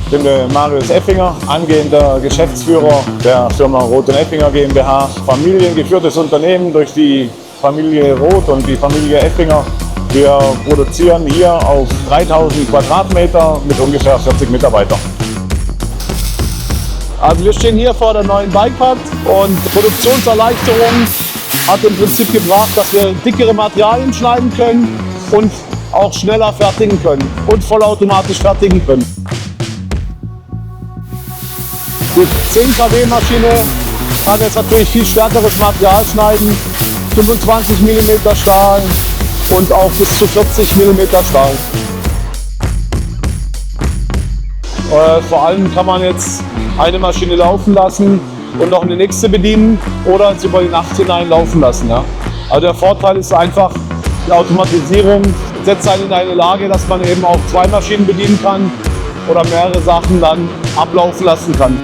Ich bin der Marius Effinger, angehender Geschäftsführer der Firma Roth & Effinger GmbH. Familiengeführtes Unternehmen durch die Familie Roth und die Familie Effinger. Wir produzieren hier auf 3000 Quadratmeter mit ungefähr 40 Mitarbeitern. Also wir stehen hier vor der neuen Bikepath und Produktionserleichterung hat im Prinzip gebracht, dass wir dickere Materialien schneiden können und auch schneller fertigen können und vollautomatisch fertigen können. Die 10 kW Maschine kann jetzt natürlich viel stärkeres Material schneiden, 25 mm Stahl und auch bis zu 40 mm Stahl. Vor allem kann man jetzt eine Maschine laufen lassen und noch eine nächste bedienen oder es über die Nacht hinein laufen lassen. Ja. Also der Vorteil ist einfach, die Automatisierung setzt einen in eine Lage, dass man eben auch 2 Maschinen bedienen kann oder mehrere Sachen dann ablaufen lassen kann.